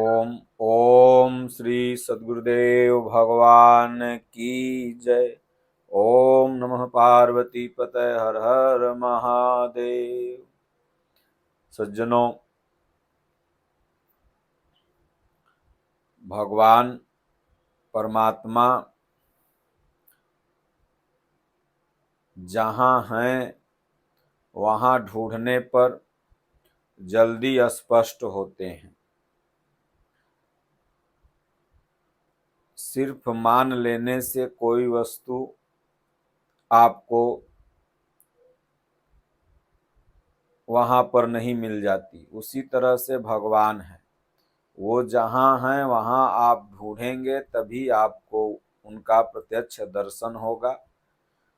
ओम ओम श्री सद्गुरुदेव भगवान की जय। ओम नमः पार्वती पतये हर हर महादेव। सज्जनों, भगवान परमात्मा जहाँ हैं वहाँ ढूंढने पर जल्दी स्पष्ट होते हैं। सिर्फ मान लेने से कोई वस्तु आपको वहाँ पर नहीं मिल जाती। उसी तरह से भगवान है, वो जहाँ हैं वहाँ आप ढूंढेंगे तभी आपको उनका प्रत्यक्ष दर्शन होगा।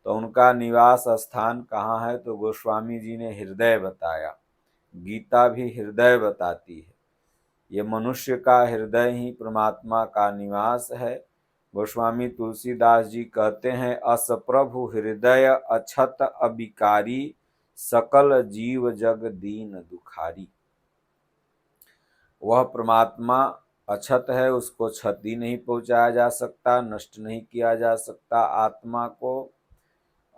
तो उनका निवास स्थान कहाँ है? तो गोस्वामी जी ने हृदय बताया। गीता भी हृदय बताती है। ये मनुष्य का हृदय ही परमात्मा का निवास है। गोस्वामी तुलसीदास जी कहते हैं, अस प्रभु हृदय अछत अबिकारी, सकल जीव जग दीन दुखारी। वह परमात्मा अछत है, उसको क्षति नहीं पहुंचाया जा सकता, नष्ट नहीं किया जा सकता आत्मा को।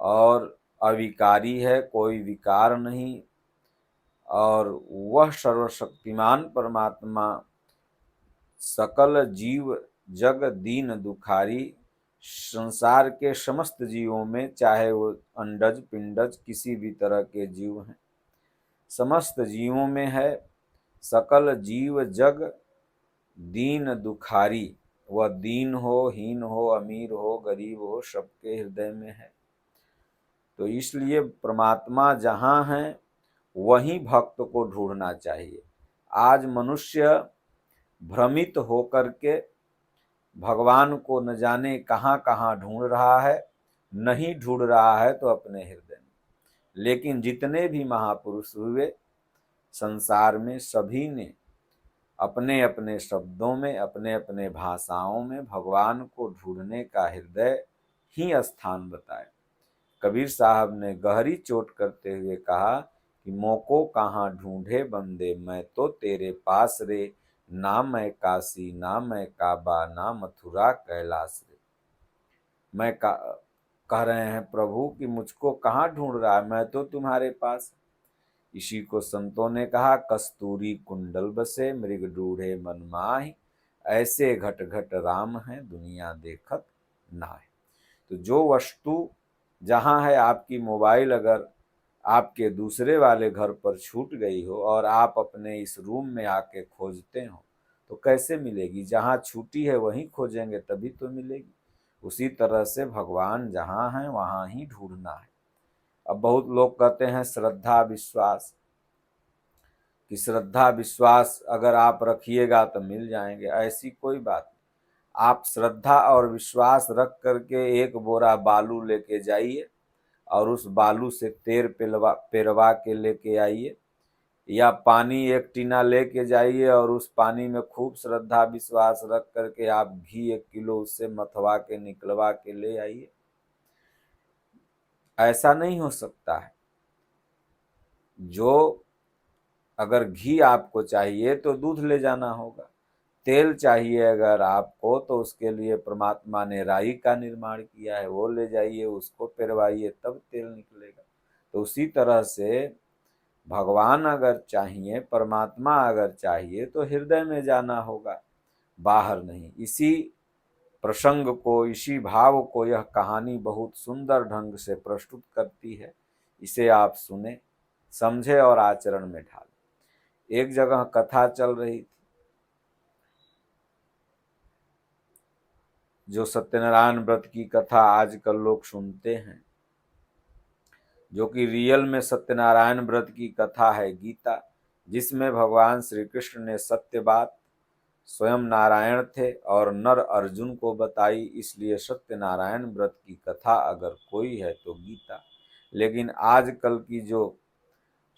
और अविकारी है, कोई विकार नहीं। और वह सर्वशक्तिमान परमात्मा सकल जीव जग दीन दुखारी, संसार के समस्त जीवों में, चाहे वो अंडज पिंडज किसी भी तरह के जीव हैं, समस्त जीवों में है। सकल जीव जग दीन दुखारी। वह दीन हो, हीन हो, अमीर हो, गरीब हो, सबके हृदय में है। तो इसलिए परमात्मा जहाँ है वहीं भक्त को ढूंढना चाहिए। आज मनुष्य भ्रमित होकर के भगवान को न जाने कहाँ कहाँ ढूंढ रहा है। नहीं ढूंढ रहा है तो अपने हृदय में। लेकिन जितने भी महापुरुष हुए संसार में, सभी ने अपने अपने शब्दों में, अपने अपने भाषाओं में भगवान को ढूंढने का हृदय ही स्थान बताया। कबीर साहब ने गहरी चोट करते हुए कहा कि मोको कहाँ ढूंढे बंदे, मैं तो तेरे पास रे। ना मैं काशी, ना मैं काबा, ना मथुरा कैलाश रे। कह रहे हैं प्रभु कि मुझको कहाँ ढूंढ रहा है, मैं तो तुम्हारे पास। इसी को संतों ने कहा, कस्तूरी कुंडल बसे मृग ढूढ़े मन माहि, ऐसे घट घट राम है दुनिया देखत नाहि। तो जो वस्तु जहाँ है, आपकी मोबाइल अगर आपके दूसरे वाले घर पर छूट गई हो और आप अपने इस रूम में आके खोजते हो तो कैसे मिलेगी? जहाँ छूटी है वहीं खोजेंगे तभी तो मिलेगी। उसी तरह से भगवान जहाँ हैं वहाँ ही ढूंढना है। अब बहुत लोग कहते हैं श्रद्धा विश्वास, कि श्रद्धा विश्वास अगर आप रखिएगा तो मिल जाएंगे। ऐसी कोई बात नहीं। आप श्रद्धा और विश्वास रख करके एक बोरा बालू लेके जाइए और उस बालू से तेल पेरवा के लेके आइए, या पानी एक टीना लेके जाइए और उस पानी में खूब श्रद्धा विश्वास रख करके आप घी 1 किलो उससे मथवा के निकलवा के ले आइए। ऐसा नहीं हो सकता है। जो अगर घी आपको चाहिए तो दूध ले जाना होगा। तेल चाहिए अगर आपको तो उसके लिए परमात्मा ने राई का निर्माण किया है, वो ले जाइए, उसको पेरवाइए, तब तेल निकलेगा। तो उसी तरह से भगवान अगर चाहिए, परमात्मा अगर चाहिए तो हृदय में जाना होगा, बाहर नहीं। इसी प्रसंग को, इसी भाव को यह कहानी बहुत सुंदर ढंग से प्रस्तुत करती है। इसे आप सुने, समझे और आचरण में ढालें। एक जगह कथा चल रही थी, जो सत्यनारायण व्रत की कथा आजकल लोग सुनते हैं, जो कि रियल में सत्यनारायण व्रत की कथा है गीता, जिसमें भगवान श्री कृष्ण ने सत्य बात स्वयं नारायण थे और नर अर्जुन को बताई। इसलिए सत्यनारायण व्रत की कथा अगर कोई है तो गीता। लेकिन आजकल की जो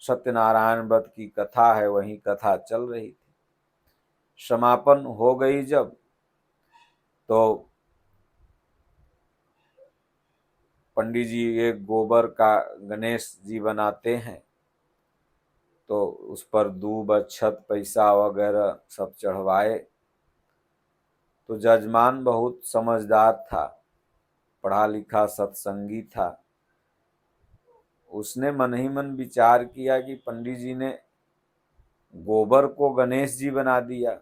सत्यनारायण व्रत की कथा है वही कथा चल रही थी। समापन हो गई जब, तो पंडित जी एक गोबर का गणेश जी बनाते हैं तो उस पर दूब, अक्षत, पैसा वगैरह सब चढ़वाए। तो जजमान बहुत समझदार था, पढ़ा लिखा सत्संगी था। उसने मन ही मन विचार किया कि पंडित जी ने गोबर को गणेश जी बना दिया,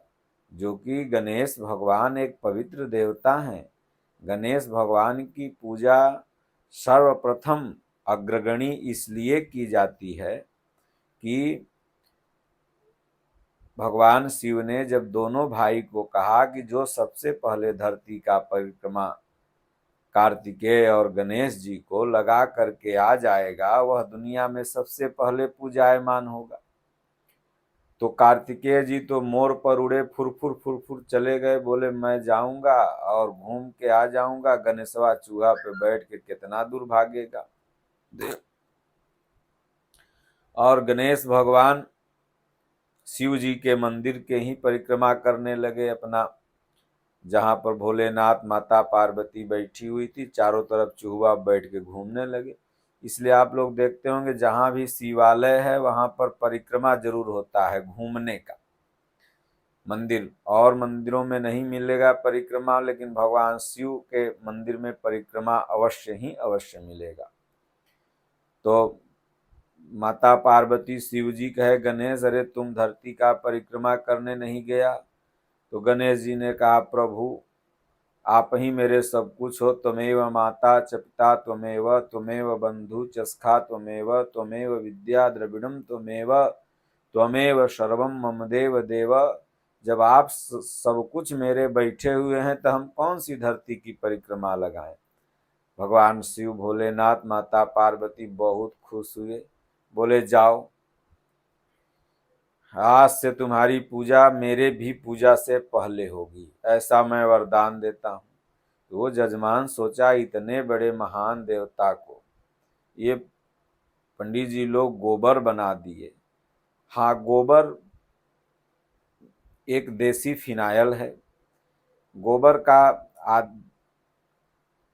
जो कि गणेश भगवान एक पवित्र देवता हैं। गणेश भगवान की पूजा सर्वप्रथम अग्रगणी इसलिए की जाती है कि भगवान शिव ने जब दोनों भाई को कहा कि जो सबसे पहले धरती का परिक्रमा कार्तिकेय और गणेश जी को लगा करके आ जाएगा, वह दुनिया में सबसे पहले पूजायमान होगा। तो कार्तिकेय जी तो मोर पर उड़े, फुरफुर फुरफुर चले गए, बोले मैं जाऊंगा और घूम के आ जाऊंगा। गणेशवा चूहा पे बैठ के कितना दूर भागेगा। और गणेश भगवान शिव जी के मंदिर के ही परिक्रमा करने लगे अपना, जहां पर भोलेनाथ माता पार्वती बैठी हुई थी, चारों तरफ चूहा बैठ के घूमने लगे। इसलिए आप लोग देखते होंगे जहां भी शिवालय है वहां पर परिक्रमा जरूर होता है घूमने का। मंदिर और मंदिरों में नहीं मिलेगा परिक्रमा, लेकिन भगवान शिव के मंदिर में परिक्रमा अवश्य ही अवश्य मिलेगा। तो माता पार्वती शिव जी कहे गणेश, अरे तुम धरती का परिक्रमा करने नहीं गया? तो गणेश जी ने कहा प्रभु आप ही मेरे सब कुछ हो, त्वमेव माता च पिता त्वमेव, त्वमेव बंधु च सखा त्वमेव, त्वमेव विद्या द्रविड़म त्वमेव, त्वमेव सर्वम मम देव देव। जब आप सब कुछ मेरे बैठे हुए हैं तो हम कौन सी धरती की परिक्रमा लगाएं? भगवान शिव भोलेनाथ माता पार्वती बहुत खुश हुए, बोले जाओ, आज से तुम्हारी पूजा मेरे भी पूजा से पहले होगी, ऐसा मैं वरदान देता हूँ। तो वो जजमान सोचा इतने बड़े महान देवता को ये पंडित जी लोग गोबर बना दिए। हाँ, गोबर एक देसी फिनाइल है। गोबर का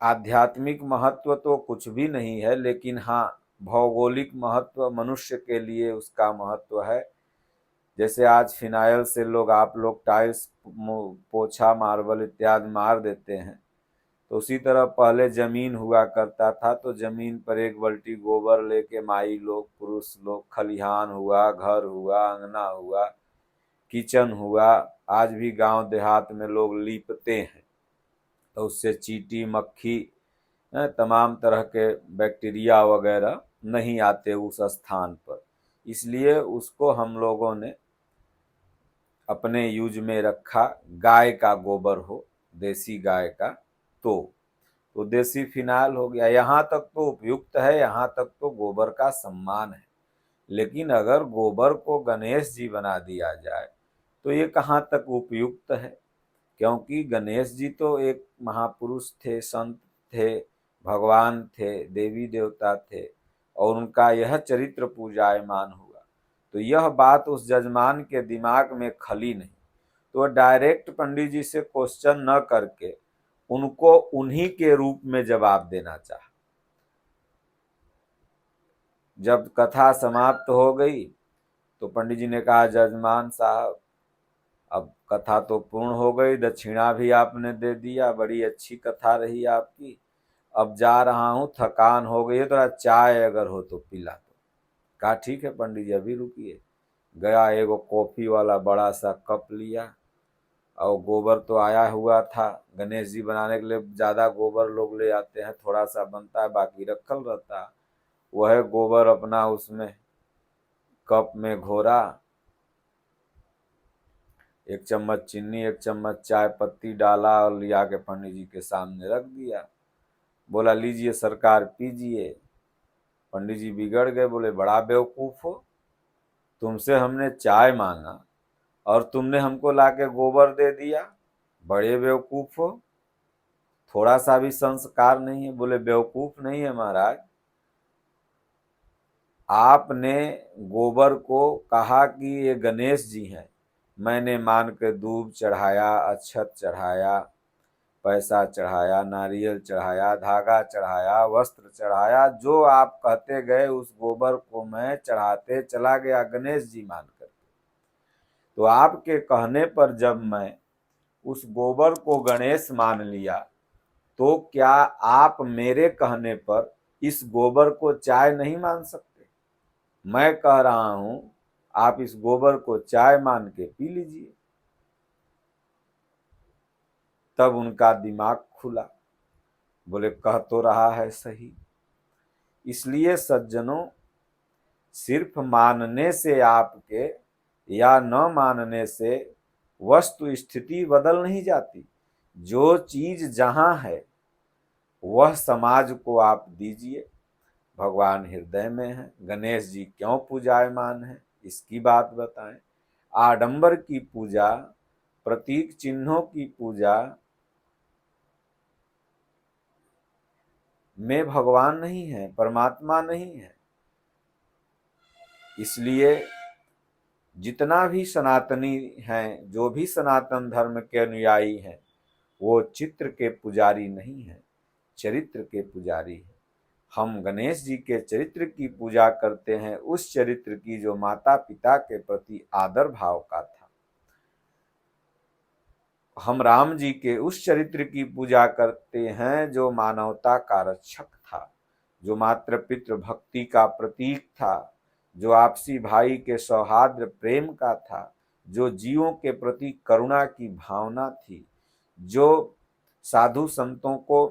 आध्यात्मिक महत्व तो कुछ भी नहीं है, लेकिन हाँ भौगोलिक महत्व मनुष्य के लिए उसका महत्व है। जैसे आज फिनाइल से आप लोग टाइल्स, पोछा, मार्बल इत्यादि मार देते हैं, तो उसी तरह पहले जमीन हुआ करता था, तो जमीन पर एक बाल्टी गोबर लेके माई लोग, पुरुष लोग, खलिहान हुआ, घर हुआ, अंगना हुआ, किचन हुआ, आज भी गांव देहात में लोग लीपते हैं, तो उससे चींटी, मक्खी, तमाम तरह के बैक्टीरिया वगैरह नहीं आते उस स्थान पर। इसलिए उसको हम लोगों ने अपने यूज में रखा। गाय का गोबर हो, देसी गाय का, तो देसी फिनाइल हो गया। यहाँ तक तो उपयुक्त है, यहाँ तक तो गोबर का सम्मान है। लेकिन अगर गोबर को गणेश जी बना दिया जाए तो ये कहाँ तक उपयुक्त है? क्योंकि गणेश जी तो एक महापुरुष थे, संत थे, भगवान थे, देवी देवता थे, और उनका यह चरित्र पूजायमान हुआ। तो यह बात उस जजमान के दिमाग में खली नहीं, तो डायरेक्ट पंडित जी से क्वेश्चन न करके उनको उन्हीं के रूप में जवाब देना चाहा। जब कथा समाप्त हो गई तो पंडित जी ने कहा जजमान साहब अब कथा तो पूर्ण हो गई, दक्षिणा भी आपने दे दिया, बड़ी अच्छी कथा रही आपकी, अब जा रहा हूँ, थकान हो गई है, थोड़ा चाय अगर हो तो पिला दो। कहा ठीक है पंडित जी अभी रुकिए। गया, एगो कॉफी वाला बड़ा सा कप लिया, और गोबर तो आया हुआ था, गणेश जी बनाने के लिए ज़्यादा गोबर लोग ले आते हैं, थोड़ा सा बनता है बाकी रखल रहता है। वह गोबर अपना उसमें कप में घोरा, एक चम्मच चीनी, एक चम्मच चाय पत्ती डाला और लिया के पंडित जी के सामने रख दिया। बोला लीजिए सरकार पीजिए। पंडित जी बिगड़ गए, बोले बड़ा बेवकूफ हो, तुमसे हमने चाय मांगा और तुमने हमको लाके गोबर दे दिया, बड़े बेवकूफ हो, थोड़ा सा भी संस्कार नहीं है। बोले बेवकूफ नहीं है महाराज, आपने गोबर को कहा कि ये गणेश जी हैं, मैंने मान के दूब चढ़ाया, अक्षत चढ़ाया, पैसा चढ़ाया, नारियल चढ़ाया, धागा चढ़ाया, वस्त्र चढ़ाया, जो आप कहते गए उस गोबर को मैं चढ़ाते चला गया गणेश जी मान कर। तो आपके कहने पर जब मैं उस गोबर को गणेश मान लिया, तो क्या आप मेरे कहने पर इस गोबर को चाय नहीं मान सकते? मैं कह रहा हूं आप इस गोबर को चाय मान के पी लीजिए। तब उनका दिमाग खुला, बोले कह तो रहा है सही। इसलिए सज्जनों, सिर्फ मानने से आपके या न मानने से वस्तु स्थिति बदल नहीं जाती। जो चीज जहां है वह समाज को आप दीजिए। भगवान हृदय में है, गणेश जी क्यों पूजायमान है इसकी बात बताएं। आडंबर की पूजा, प्रतीक चिन्हों की पूजा में भगवान नहीं है, परमात्मा नहीं है। इसलिए जितना भी सनातनी हैं, जो भी सनातन धर्म के अनुयायी हैं, वो चित्र के पुजारी नहीं है, चरित्र के पुजारी है। हम गणेश जी के चरित्र की पूजा करते हैं, उस चरित्र की जो माता पिता के प्रति आदर भाव का था। हम राम जी के उस चरित्र की पूजा करते हैं जो मानवता का रक्षक था, जो मातृ पितृ भक्ति का प्रतीक था, जो आपसी भाई के सौहार्द प्रेम का था, जो जीवों के प्रति करुणा की भावना थी, जो साधु संतों को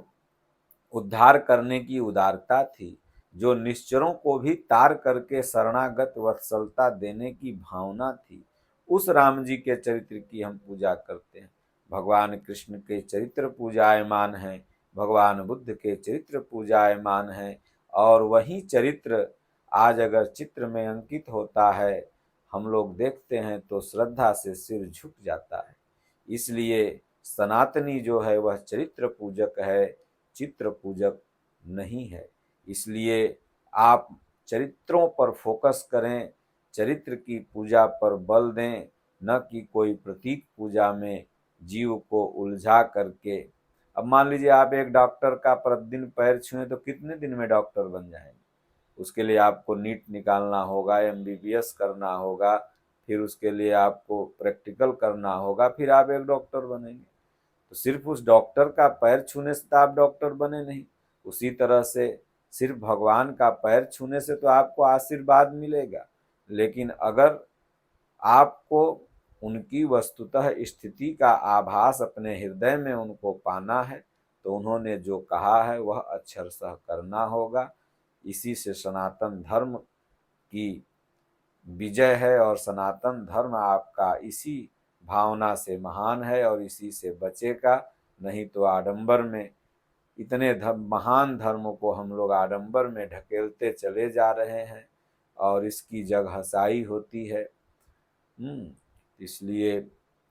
उद्धार करने की उदारता थी, जो निश्चरों को भी तार करके शरणागत वत्सलता देने की भावना थी। उस राम जी के चरित्र की हम पूजा करते हैं। भगवान कृष्ण के चरित्र पूजायमान हैं, भगवान बुद्ध के चरित्र पूजायमान हैं, और वही चरित्र आज अगर चित्र में अंकित होता है, हम लोग देखते हैं तो श्रद्धा से सिर झुक जाता है। इसलिए सनातनी जो है वह चरित्र पूजक है, चित्र पूजक नहीं है। इसलिए आप चरित्रों पर फोकस करें, चरित्र की पूजा पर बल दें, न कि कोई प्रतीक पूजा में जीव को उलझा करके। अब मान लीजिए आप एक डॉक्टर का प्रतिदिन पैर छुएं तो कितने दिन में डॉक्टर बन जाएंगे? उसके लिए आपको नीट निकालना होगा, एमबीबीएस करना होगा, फिर उसके लिए आपको प्रैक्टिकल करना होगा, फिर आप एक डॉक्टर बनेंगे। तो सिर्फ उस डॉक्टर का पैर छूने से तो आप डॉक्टर बने नहीं। उसी तरह से सिर्फ भगवान का पैर छूने से तो आपको आशीर्वाद मिलेगा, लेकिन अगर आपको उनकी वस्तुतः स्थिति का आभास अपने हृदय में उनको पाना है, तो उन्होंने जो कहा है वह अक्षरशः करना होगा। इसी से सनातन धर्म की विजय है, और सनातन धर्म आपका इसी भावना से महान है और इसी से बचेगा। नहीं तो आडंबर में, इतने महान धर्म को हम लोग आडंबर में ढकेलते चले जा रहे हैं और इसकी जग हसाई होती है। इसलिए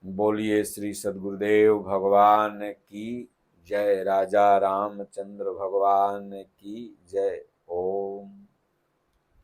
बोलिए श्री सद्गुरुदेव भगवान की जय, राजा रामचंद्र भगवान की जय। ओम।